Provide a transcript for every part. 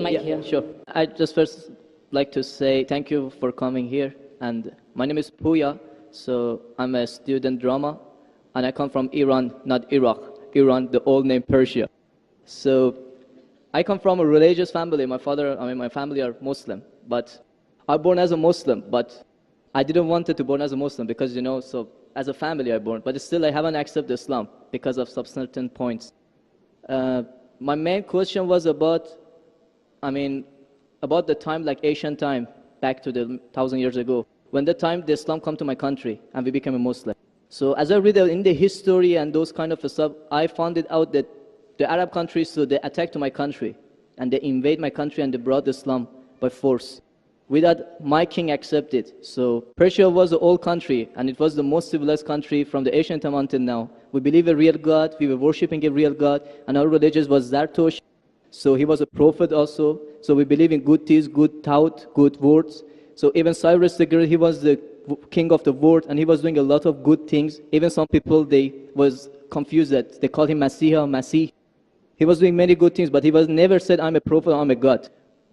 mic here. Sure. I just first like to say thank you for coming here. And my name is Puya. So I'm a student drama, and I come from Iran, not Iraq. Iran, the old name Persia. So I come from a religious family. My family are Muslim, but I born as a Muslim, but I didn't want to born as a Muslim because, so as a family I born, but still I haven't accepted Islam because of some certain points. My main question was about the time, like ancient time, back to the 1,000 years ago, when the time the Islam come to my country and we became a Muslim. So as I read in the history and those kind of stuff, I found it out that the Arab countries, so they attacked my country and they invade my country and they brought Islam by force without my king accepted. So Persia was the old country and it was the most civilized country from the ancient time until now. We believe a real God, we were worshipping a real God, and our religion was Zartosh. So he was a prophet also. So we believe in good deeds, good thought, good words. So even Cyrus the Great, he was the king of the world and he was doing a lot of good things. Even some people, they was confused that they called him Masih. He was doing many good things, but he was never said, I'm a prophet, I'm a God.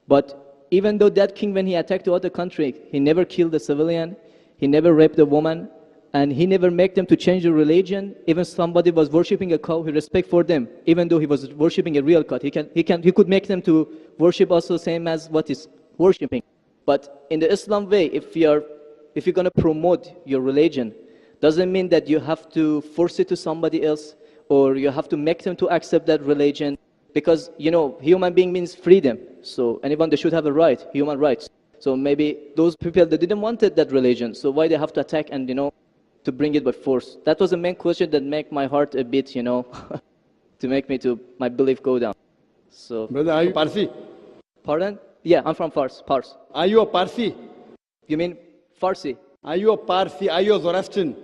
But even though that king, when he attacked the other country, he never killed a civilian, he never raped a woman, and he never made them to change the religion. Even somebody was worshipping a cow, he respect for them, even though he was worshipping a real God. He could make them to worship also same as what he's worshipping. But in the Islam way, if you're going to promote your religion, doesn't mean that you have to force it to somebody else or you have to make them to accept that religion, because human being means freedom. So anyone, they should have a right, human rights. So maybe those people, they didn't want that religion, so why they have to attack and to bring it by force? That was the main question that make my heart a bit to make me to my belief go down. So brother, are you Parsi? Pardon? Yeah, I'm from Fars. Are you a Parsi? You mean Farsi? Are you a Parsi? Are you a Zoroastrian?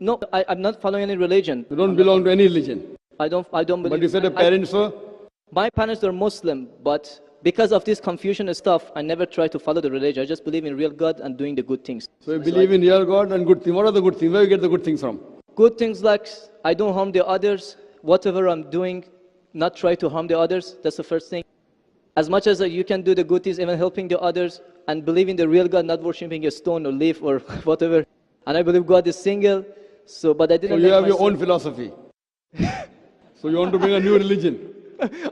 No, I'm not following any religion. You don't belong to any religion? I don't believe. But you said your parents were? My parents are Muslim, but because of this confusion and stuff, I never try to follow the religion. I just believe in real God and doing the good things. So you believe in real God and good things. What are the good things? Where do you get the good things from? Good things like I don't harm the others. Whatever I'm doing, not try to harm the others. That's the first thing. As much as you can do the good things, even helping the others, and believe in the real God, not worshipping a stone or leaf or whatever. And I believe God is single. But I didn't. So you have your own philosophy. So you want to bring a new religion?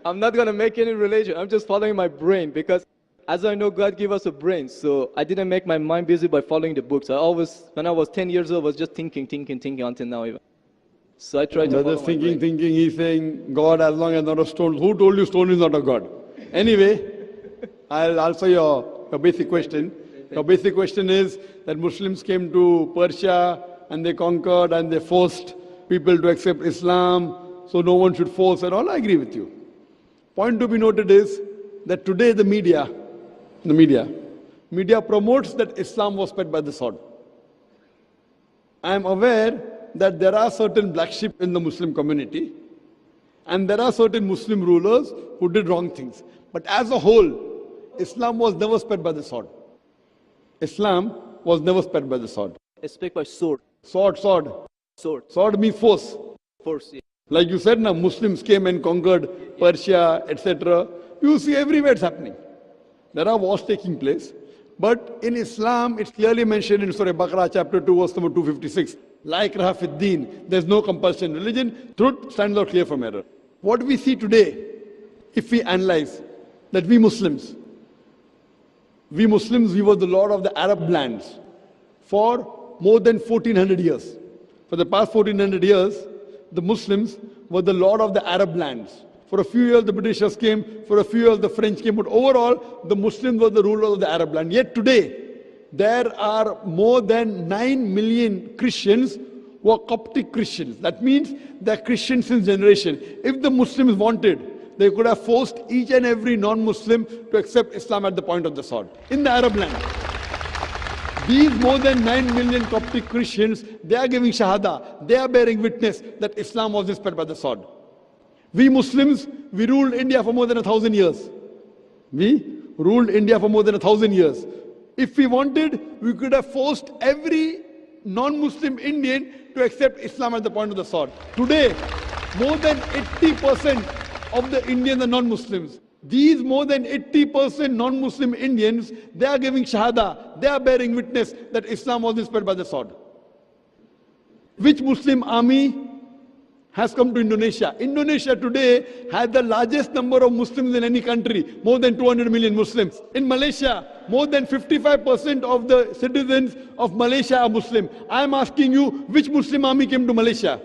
I'm not going to make any religion. I'm just following my brain, because as I know, God gave us a brain. So I didn't make my mind busy by following the books. When I was 10 years old, I was just thinking until now even. So I tried to follow my brain. Thinking, he's saying, God as long as not a stone. Who told you stone is not a God? Anyway, I'll answer your basic question. Your basic question is that Muslims came to Persia and they conquered and they forced people to accept Islam. So no one should force at all. I agree with you. Point to be noted is that today the media promotes that Islam was spread by the sword. I am aware that there are certain black sheep in the Muslim community and there are certain Muslim rulers who did wrong things. But as a whole, Islam was never spread by the sword. Islam was never spread by the sword. It's spread by sword. Sword. Sword means force. Force, yeah. Like you said, now Muslims came and conquered Persia, etc. You see everywhere it's happening. There are wars taking place. But in Islam, it's clearly mentioned in Surah Baqarah, chapter 2, verse number 256. La ikraha fid deen. There's no compulsion in religion. Truth stands out clear from error. What we see today, if we analyze, that we Muslims, we were the lord of the Arab lands for more than 1400 years. For the past 1400 years, the Muslims were the lord of the Arab lands. For a few years the Britishers came, for a few years the French came, but overall the Muslims were the rulers of the Arab land. Yet today, there are more than 9 million Christians who are Coptic Christians. That means they're Christians since generation. If the Muslims wanted, they could have forced each and every non-Muslim to accept Islam at the point of the sword in the Arab land. These more than 9 million Coptic Christians, they are giving Shahada, they are bearing witness that Islam was spread by the sword. We Muslims, we ruled India for more than 1,000 years. We ruled India for more than 1,000 years. If we wanted, we could have forced every non-Muslim Indian to accept Islam at the point of the sword. Today, more than 80% of the Indians are non-Muslims. These more than 80% non-Muslim Indians, they are giving shahada, they are bearing witness that Islam was inspired by the sword. Which Muslim army has come to Indonesia? Indonesia today has the largest number of Muslims in any country, more than 200 million Muslims. In Malaysia, more than 55% of the citizens of Malaysia are Muslim. I am asking you, which Muslim army came to Malaysia?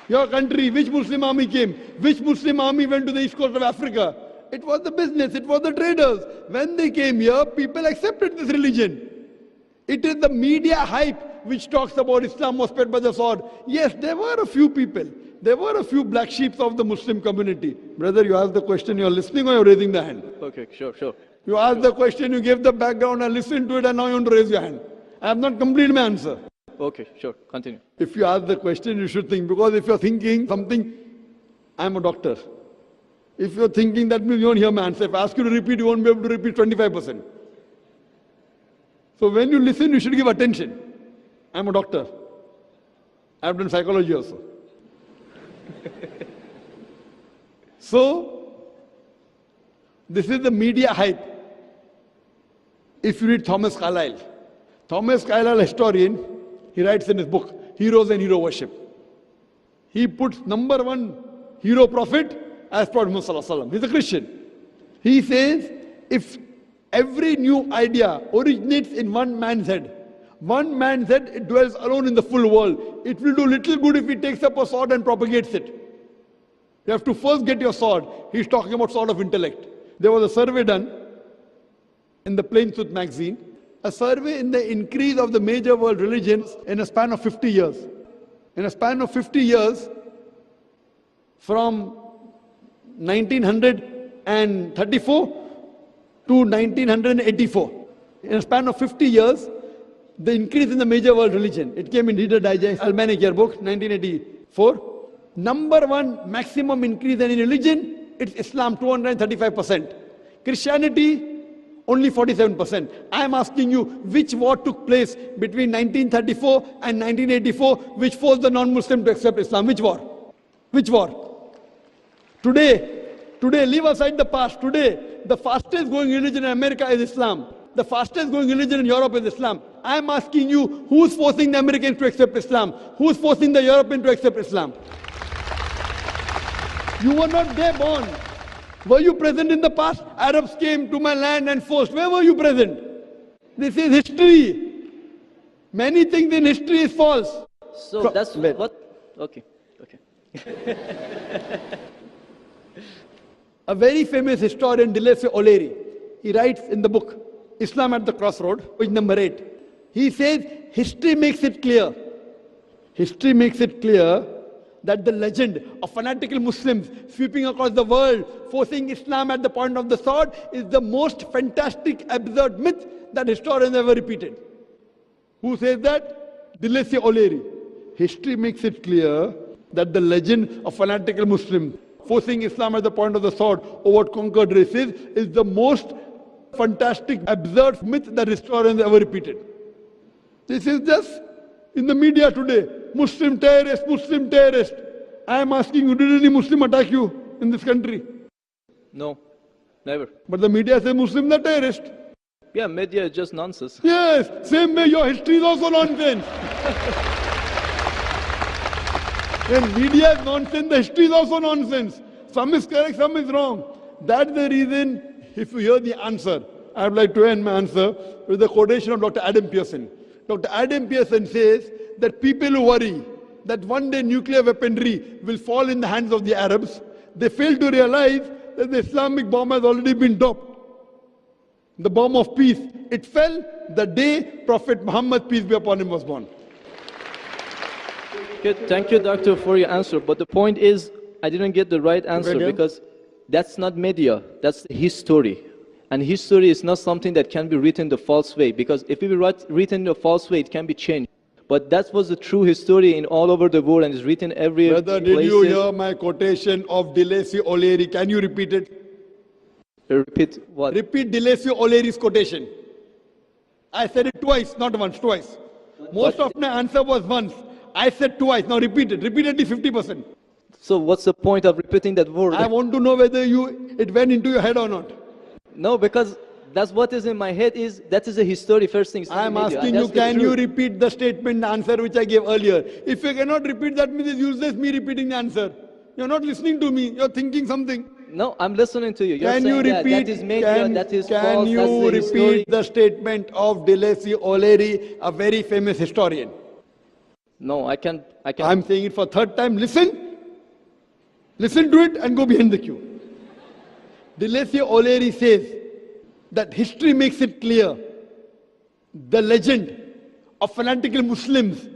Your country, which Muslim army came? Which Muslim army went to the east coast of Africa? It was the business, it was the traders. When they came here, people accepted this religion. It is the media hype which talks about Islam was spread by the sword. Yes, there were a few people. There were a few black sheep of the Muslim community. Brother, you asked the question, you're listening or you're raising the hand? Okay, sure. You asked the question, you gave the background, I listened to it, and now you want to raise your hand. I have not completed my answer. Okay, sure. Continue. If you ask the question, you should think. Because if you're thinking something, I'm a doctor. If you're thinking, that means you won't hear my answer. If I ask you to repeat, you won't be able to repeat 25%. So when you listen, you should give attention. I'm a doctor. I've done psychology also. So, this is the media hype. If you read Thomas Carlyle, historian, he writes in his book, Heroes and Hero Worship. He puts number one hero prophet as Prophet Muhammad Sallallahu Alaihi Wasallam. He's a Christian. He says, if every new idea originates in one man's head, it dwells alone in the full world. It will do little good if he takes up a sword and propagates it. You have to first get your sword. He's talking about sword of intellect. There was a survey done in the Plain Truth magazine, a survey in the increase of the major world religions in a span of 50 years. In a span of 50 years, from 1934 to 1984. In a span of 50 years, the increase in the major world religion. It came in Reader Digest, Almanac Yearbook, 1984. Number one maximum increase in any religion, it's Islam, 235%. Christianity, only 47%. I am asking you, which war took place between 1934 and 1984, which forced the non-Muslim to accept Islam? Which war? Which war? Today, leave aside the past. Today, the fastest growing religion in America is Islam. The fastest growing religion in Europe is Islam. I am asking you, who's forcing the Americans to accept Islam? Who's forcing the Europeans to accept Islam? You were not there born. Were you present in the past? Arabs came to my land and forced. Where were you present? This is history. Many things in history is false. So that's what? Okay. A very famous historian, Dilese O'Leary, he writes in the book, Islam at the Crossroad, page number 8. He says, history makes it clear. History makes it clear that the legend of fanatical Muslims sweeping across the world, forcing Islam at the point of the sword, is the most fantastic, absurd myth that historians ever repeated. Who says that? Dilese O'Leary. History makes it clear that the legend of fanatical Muslims forcing Islam at the point of the sword over conquered races is the most fantastic, absurd myth that historians ever repeated. This is just in the media today. Muslim terrorist, Muslim terrorist. I am asking you, did any Muslim attack you in this country? No, never. But the media says Muslims are terrorists. Yeah, media is just nonsense. Yes, same way your history is also nonsense. When media is nonsense, the history is also nonsense. Some is correct, some is wrong. That's the reason, if you hear the answer, I would like to end my answer with a quotation of Dr. Adam Pearson. Dr. Adam Pearson says that people who worry that one day nuclear weaponry will fall in the hands of the Arabs, they fail to realize that the Islamic bomb has already been dropped. The bomb of peace. It fell the day Prophet Muhammad, peace be upon him, was born. Good. Thank you, doctor, for your answer. But the point is, I didn't get the right answer because that's not media, that's history. And history is not something that can be written the false way, because if it be written the false way, it can be changed. But that was the true history in all over the world and is written every Brother, did you hear my quotation of Dilese O'Leary? Can you repeat it? Repeat what? Repeat Dilese O'Leary's quotation. I said it twice, not once, twice. Most of my answer was once. I said twice. Now repeat it. Repeat at least 50%. So what's the point of repeating that word? I want to know whether it went into your head or not. No, because that's what is in my head that is a history first thing. I am asking you, can you repeat the statement, the answer which I gave earlier? If you cannot repeat, that means it's useless me repeating the answer. You're not listening to me. You're thinking something. No, I'm listening to you. You're Can saying you repeat? that is made, that is can false, you that's the repeat history. the statement of Deleuze O'Leary, a very famous historian? No, I can't. I'm saying it for third time. Listen. Listen to it and go behind the queue. Deleuze O'Leary says that history makes it clear the legend of fanatical Muslims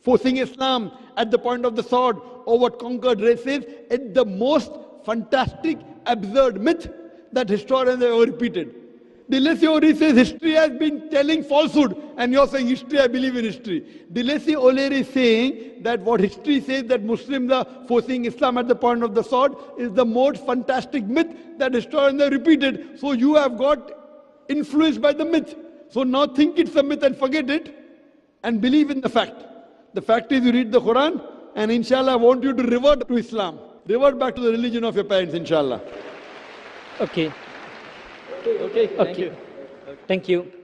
forcing Islam at the point of the sword over conquered races is the most fantastic, absurd myth that historians have ever repeated. Deleuze O'Leary says history has been telling falsehood, and you're saying history, I believe in history. Deleuze O'Leary is saying that what history says that Muslims are forcing Islam at the point of the sword is the most fantastic myth that historians have repeated. So you have got influenced by the myth. So now think it's a myth and forget it and believe in the fact. The fact is you read the Quran, and inshallah I want you to revert to Islam. Revert back to the religion of your parents, inshallah. Okay. Okay, thank you. Thank you.